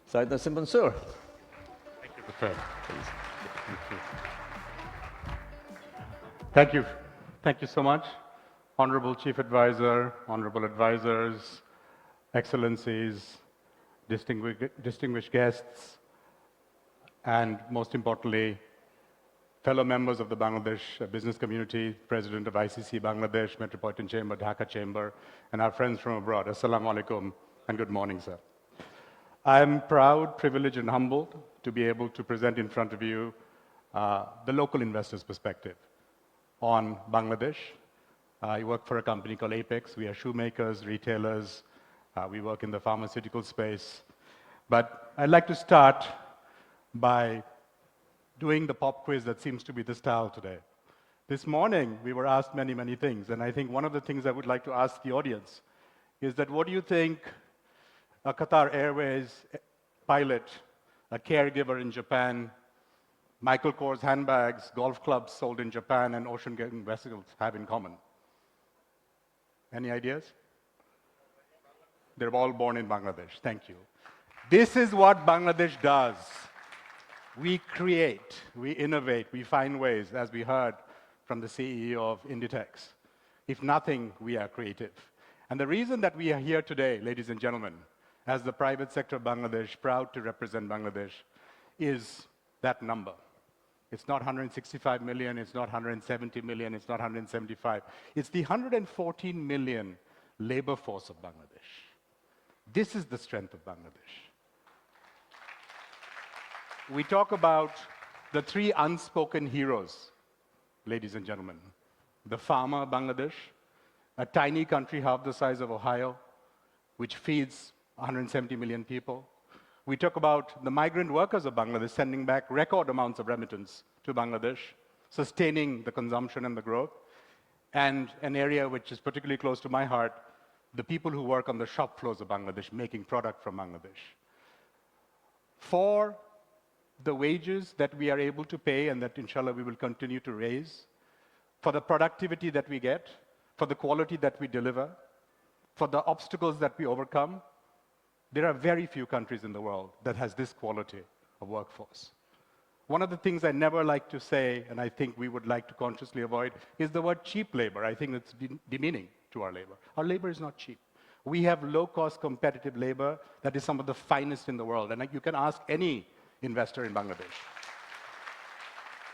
Said Nassim Mansur. Thank you, Mr. Thank you. Thank you so much, Honorable Chief Advisor, Honorable Advisors, Excellencies, distinguished guests, and most importantly, fellow members of the Bangladesh business community, President of ICC Bangladesh, Metropolitan Chamber, Dhaka Chamber, and our friends from abroad. Assalamu alaikum and good morning, sir. I am proud, privileged, and humbled to be able to present in front of you the local investor's perspective on Bangladesh. I work for a company called Apex. We are shoemakers, retailers. We work in the pharmaceutical space. But I'd like to start by doing the pop quiz that seems to be the style today. This morning, we were asked many, many things. And I think one of the things I would like to ask the audience is that what do you think a Qatar Airways pilot, a caregiver in Japan, Michael Kors handbags, golf clubs sold in Japan, and ocean-going vessels have in common? Any ideas? They're all born in Bangladesh. Thank you. This is what Bangladesh does. We create, we innovate, we find ways, as we heard from the CEO of Inditex. If nothing, we are creative. And the reason that we are here today, ladies and gentlemen, as the private sector of Bangladesh, proud to represent Bangladesh, is that number. It's not 165 million, it's not 170 million, it's not 175. It's the 114 million labor force of Bangladesh. This is the strength of Bangladesh. We talk about the three unspoken heroes, ladies and gentlemen. The farmer of Bangladesh, a tiny country half the size of Ohio, which feeds 170 million people. We talk about the migrant workers of Bangladesh sending back record amounts of remittance to Bangladesh, sustaining the consumption and the growth. And an area which is particularly close to my heart, the people who work on the shop floors of Bangladesh, making product from Bangladesh. For the wages that we are able to pay and that inshallah we will continue to raise, for the productivity that we get, for the quality that we deliver, for the obstacles that we overcome, there are very few countries in the world that has this quality of workforce. One of the things I never like to say, and I think we would like to consciously avoid, is the word cheap labor. I think it's demeaning to our labor. Our labor is not cheap. We have low-cost competitive labor that is some of the finest in the world, and you can ask any investor in Bangladesh.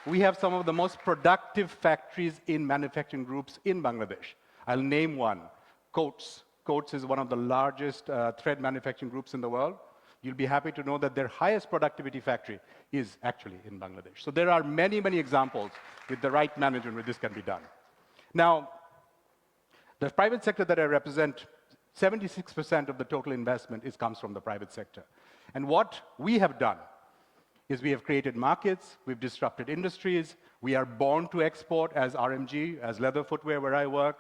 We have some of the most productive factories in manufacturing groups in Bangladesh. I'll name one, Coats. Coats is one of the largest thread manufacturing groups in the world. You'll be happy to know that their highest productivity factory is actually in Bangladesh. So there are many, many examples with the right management where this can be done. Now, the private sector that I represent, 76% of the total investment comes from the private sector. And what we have done is we have created markets, we've disrupted industries, we are born to export as RMG, as leather footwear where I work,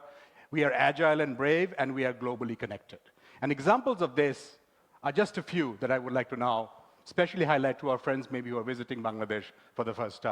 we are agile and brave, and we are globally connected. And examples of this are just a few that I would like to now especially highlight to our friends maybe who are visiting Bangladesh for the first time.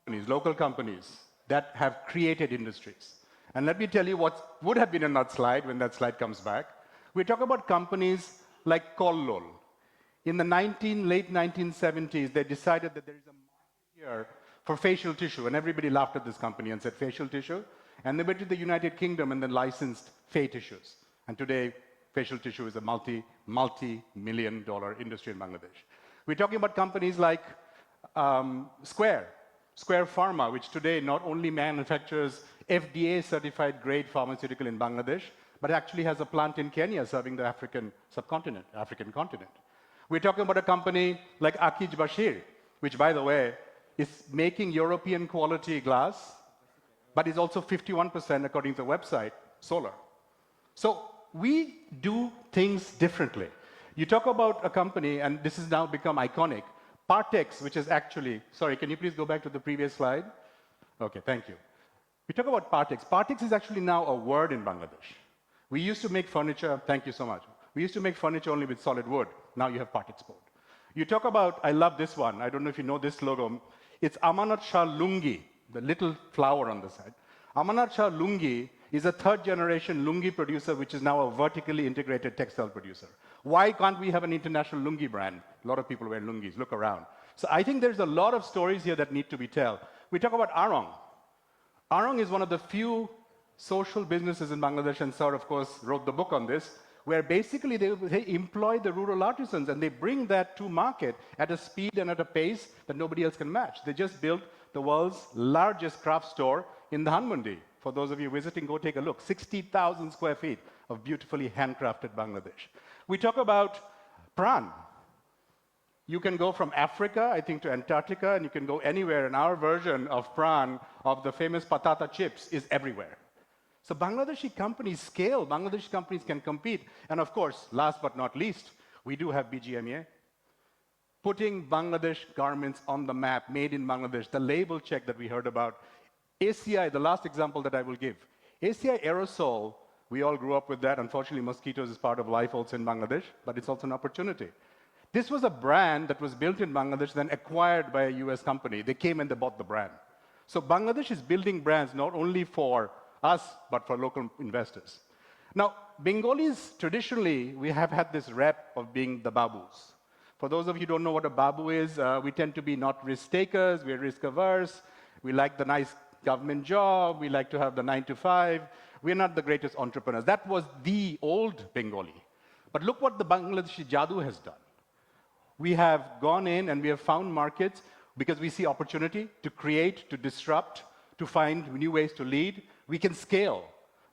local companies that have created industries. And let me tell you what would have been on that slide when that slide comes back. We talk about companies like Kollol. In the late 1970s, they decided that there is a market here for facial tissue, and everybody laughed at this company and said, facial tissue? And they went to the United Kingdom and then licensed Fay tissues. And today, facial tissue is a multi-million-dollar industry in Bangladesh. We're talking about companies like Square Pharma, which today not only manufactures FDA-certified grade pharmaceutical in Bangladesh, but actually has a plant in Kenya serving the African continent. We're talking about a company like Akij Bashir, which, by the way, is making European quality glass, but is also 51%, according to the website, solar. So we do things differently. You talk about a company, and this has now become iconic, Partex, which is actually, sorry, can you please go back to the previous slide? Okay, thank you. We talk about Partex. Partex is actually now a word in Bangladesh. We used to make furniture, thank you so much. We used to make furniture only with solid wood. Now you have Partex board. You talk about, I love this one. I don't know if you know this logo. It's Amanat Shah Lungi, the little flower on the side. Amanat Shah Lungi is a third-generation lungi producer, which is now a vertically integrated textile producer. Why can't we have an international lungi brand? A lot of people wear lungis. Look around. So I think there's a lot of stories here that need to be told. We talk about Arong. Arong is one of the few social businesses in Bangladesh, and Sir, of course, wrote the book on this, where basically they employ the rural artisans and they bring that to market at a speed and at a pace that nobody else can match. They just built the world's largest craft store in the Hanmundi. For those of you visiting, go take a look. 60,000 square feet of beautifully handcrafted Bangladesh. We talk about Pran. You can go from Africa, I think, to Antarctica, and you can go anywhere, and our version of Pran, of the famous patata chips, is everywhere. So Bangladeshi companies scale, Bangladeshi companies can compete. And of course, last but not least, we do have BGMEA. Putting Bangladesh garments on the map, made in Bangladesh, the label check that we heard about. ACI, the last example that I will give. ACI aerosol, we all grew up with that. Unfortunately, mosquitoes is part of life also in Bangladesh, but it's also an opportunity. This was a brand that was built in Bangladesh, then acquired by a US company. They came and they bought the brand. So Bangladesh is building brands not only for us, but for local investors. Now, Bengalis, traditionally, we have had this rep of being the babus. For those of you who don't know what a babu is, we tend to be not risk takers, we're risk averse, we like the nice government job, we like to have the 9 to 5, we're not the greatest entrepreneurs. That was the old Bengali. But look what the Bangladeshi Jadoo has done. We have gone in and we have found markets because we see opportunity to create, to disrupt, to find new ways to lead. We can scale.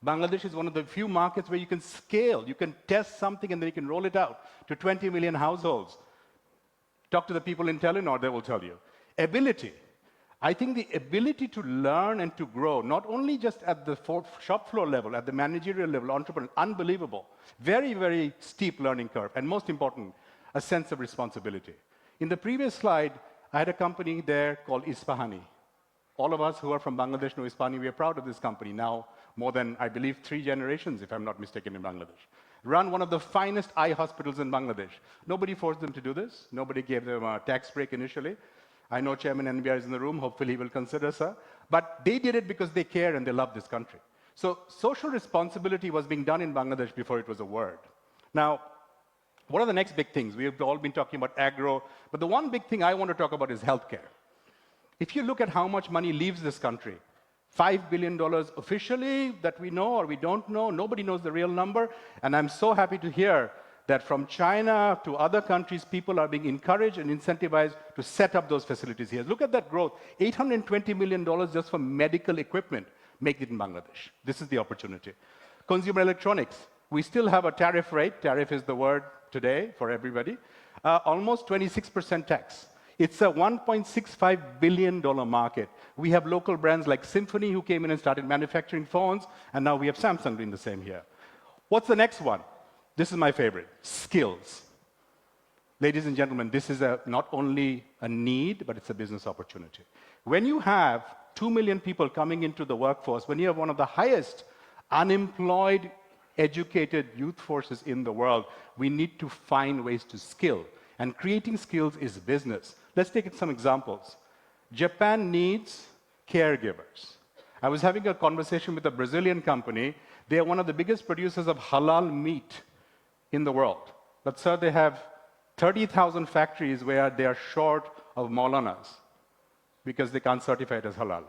Bangladesh is one of the few markets where you can scale. You can test something and then you can roll it out to 20 million households. Talk to the people in Telenor, they will tell you. Ability. I think the ability to learn and to grow, not only just at the shop floor level, at the managerial level, entrepreneur, unbelievable. Very, very steep learning curve. And most important, a sense of responsibility. In the previous slide, I had a company there called Ispahani. All of us who are from Bangladesh know Ispahani. We are proud of this company now, more than, I believe, 3 generations, if I'm not mistaken, in Bangladesh. Run one of the finest eye hospitals in Bangladesh. Nobody forced them to do this. Nobody gave them a tax break initially. I know Chairman NBR is in the room. Hopefully he will consider, sir. But they did it because they care and they love this country. So social responsibility was being done in Bangladesh before it was a word. Now, what are the next big things? We have all been talking about agro, but the one big thing I want to talk about is healthcare. If you look at how much money leaves this country, $5 billion officially that we know or we don't know, nobody knows the real number, and I'm so happy to hear that from China to other countries, people are being encouraged and incentivized to set up those facilities here. Look at that growth, $820 million just for medical equipment, make it in Bangladesh. This is the opportunity. Consumer electronics, we still have a tariff rate, tariff is the word today for everybody, almost 26% tax. It's a $1.65 billion market. We have local brands like Symphony who came in and started manufacturing phones, and now we have Samsung doing the same here. What's the next one? This is my favorite, skills. Ladies and gentlemen, this is not only a need, but it's a business opportunity. When you have 2 million people coming into the workforce, when you have one of the highest unemployed, educated youth forces in the world, we need to find ways to skill. And creating skills is business. Let's take some examples. Japan needs caregivers. I was having a conversation with a Brazilian company. They are one of the biggest producers of halal meat in the world. But, sir, they have 30,000 factories where they are short of Maulanas because they can't certify it as halal.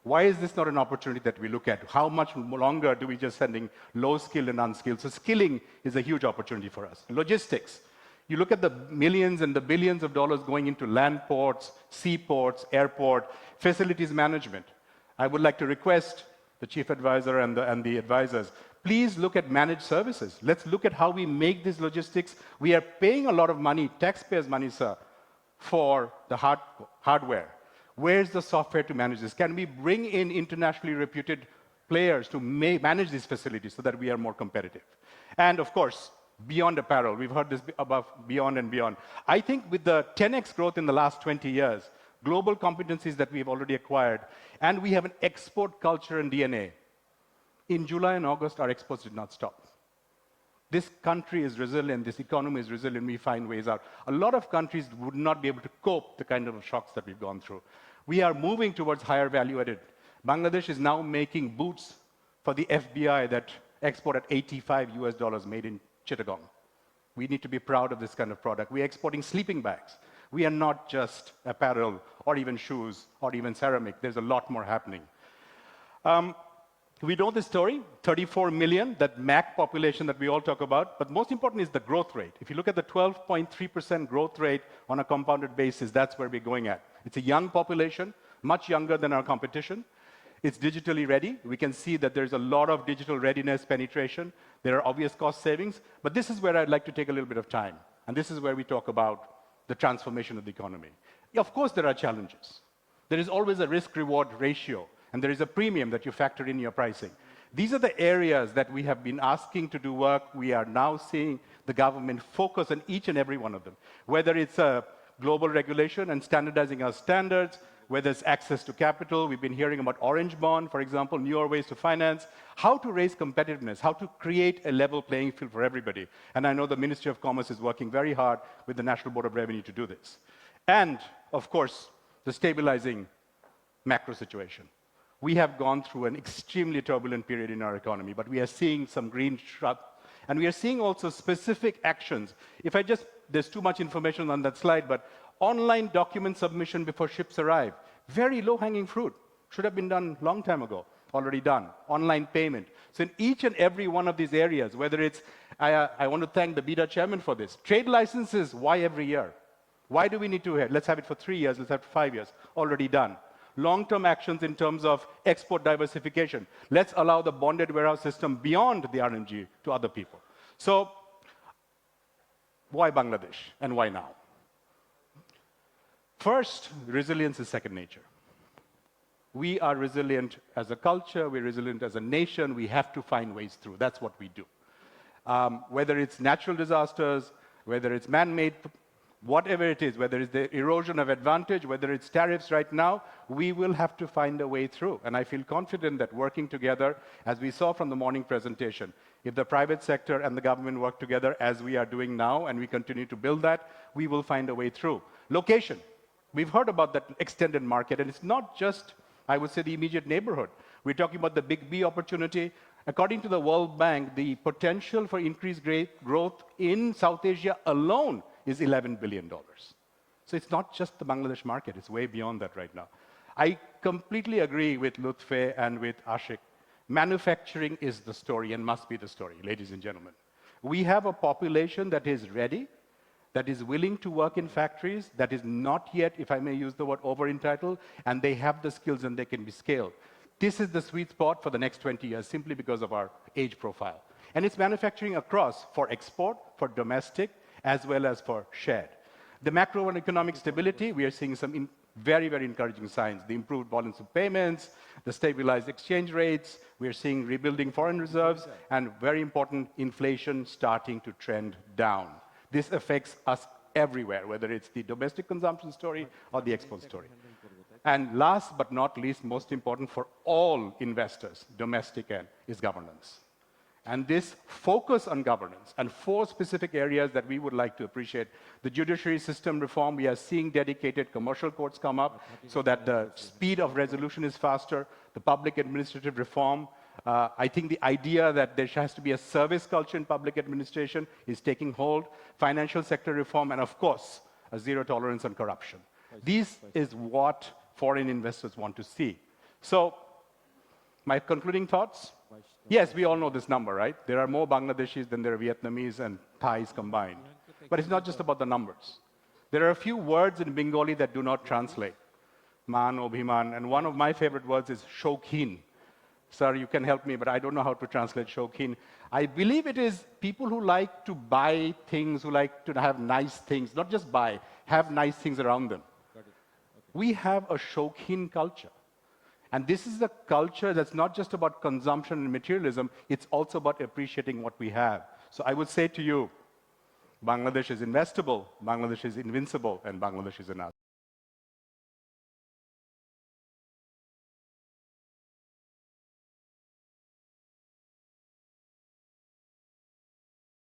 Why is this not an opportunity that we look at? How much longer do we just sending low-skilled and unskilled? So skilling is a huge opportunity for us. Logistics. You look at the millions and the billions of dollars going into land ports, seaports, airport, facilities management. I would like to request the chief advisor and the advisors, please look at managed services. Let's look at how we make this logistics. We are paying a lot of money, taxpayers' money, sir, for the hardware. Where's the software to manage this? Can we bring in internationally reputed players to manage these facilities so that we are more competitive? And of course, beyond apparel, we've heard this above, beyond and beyond. I think with the 10x growth in the last 20 years, global competencies that we've already acquired, and we have an export culture and DNA. In July and August, our exports did not stop. This country is resilient, this economy is resilient, we find ways out. A lot of countries would not be able to cope the kind of shocks that we've gone through. We are moving towards higher value added. Bangladesh is now making boots for the FBI that export at $85 made in Chittagong. We need to be proud of this kind of product. We are exporting sleeping bags. We are not just apparel or even shoes or even ceramic. There's a lot more happening. We know this story, 34 million, that MAC population that we all talk about, but most important is the growth rate. If you look at the 12.3% growth rate on a compounded basis, that's where we're going at. It's a young population, much younger than our competition. It's digitally ready. We can see that there's a lot of digital readiness penetration. There are obvious cost savings, but this is where I'd like to take a little bit of time, and this is where we talk about the transformation of the economy. Of course, there are challenges. There is always a risk-reward ratio, and there is a premium that you factor in your pricing. These are the areas that we have been asking to do work. We are now seeing the government focus on each and every one of them, whether it's a global regulation and standardizing our standards, whether it's access to capital. We've been hearing about Orange Bond, for example, newer ways to finance, how to raise competitiveness, how to create a level playing field for everybody. And I know the Ministry of Commerce is working very hard with the National Board of Revenue to do this. And, of course, the stabilizing macro situation. We have gone through an extremely turbulent period in our economy, but we are seeing some green shoots, and we are seeing also specific actions. If I just, there's too much information on that slide, but online document submission before ships arrive, very low-hanging fruit. Should have been done long time ago, already done. Online payment. So in each and every one of these areas, whether it's, I want to thank the BIDA chairman for this. Trade licenses, why every year? Why do we need to, let's have it for 3 years, let's have it for 5 years, already done. Long-term actions in terms of export diversification. Let's allow the bonded warehouse system beyond the RMG to other people. So, why Bangladesh and why now? First, resilience is second nature. We are resilient as a culture, we're resilient as a nation, we have to find ways through. That's what we do. Whether it's natural disasters, whether it's man-made, whatever it is, whether it's the erosion of advantage, whether it's tariffs right now, we will have to find a way through. And I feel confident that working together, as we saw from the morning presentation, if the private sector and the government work together as we are doing now, and we continue to build that, we will find a way through. Location. We've heard about that extended market, and it's not just, I would say, the immediate neighborhood. We're talking about the Big B opportunity. According to the World Bank, the potential for increased growth in South Asia alone is $11 billion. So it's not just the Bangladesh market, it's way beyond that right now. I completely agree with Lutfi and with Ashik. Manufacturing is the story and must be the story, ladies and gentlemen. We have a population that is ready, that is willing to work in factories, that is not yet, if I may use the word, over-entitled, and they have the skills and they can be scaled. This is the sweet spot for the next 20 years, simply because of our age profile. And it's manufacturing across, for export, for domestic, as well as for shared. The macro and economic stability, we are seeing some very, very encouraging signs. The improved volumes of payments, the stabilized exchange rates, we are seeing rebuilding foreign reserves, and very important, inflation starting to trend down. This affects us everywhere, whether it's the domestic consumption story or the export story. And last but not least, most important for all investors, domestic and, is governance. And this focus on governance and 4 specific areas that we would like to appreciate. The judiciary system reform, we are seeing dedicated commercial courts come up so that the speed of resolution is faster. The public administrative reform, I think the idea that there has to be a service culture in public administration is taking hold. Financial sector reform, and of course, a zero tolerance on corruption. This is what foreign investors want to see. So, my concluding thoughts? Yes, we all know this number, right? There are more Bangladeshis than there are Vietnamese and Thais combined. But it's not just about the numbers. There are a few words in Bengali that do not translate. Man, Obhiman, and one of my favorite words is Shokhin. Sir, you can help me, but I don't know how to translate Shokhin. I believe it is people who like to buy things, who like to have nice things, not just buy, have nice things around them. We have a Shokhin culture. And this is a culture that's not just about consumption and materialism, it's also about appreciating what we have. So I would say to you, Bangladesh is investable, Bangladesh is invincible, and Bangladesh is enough.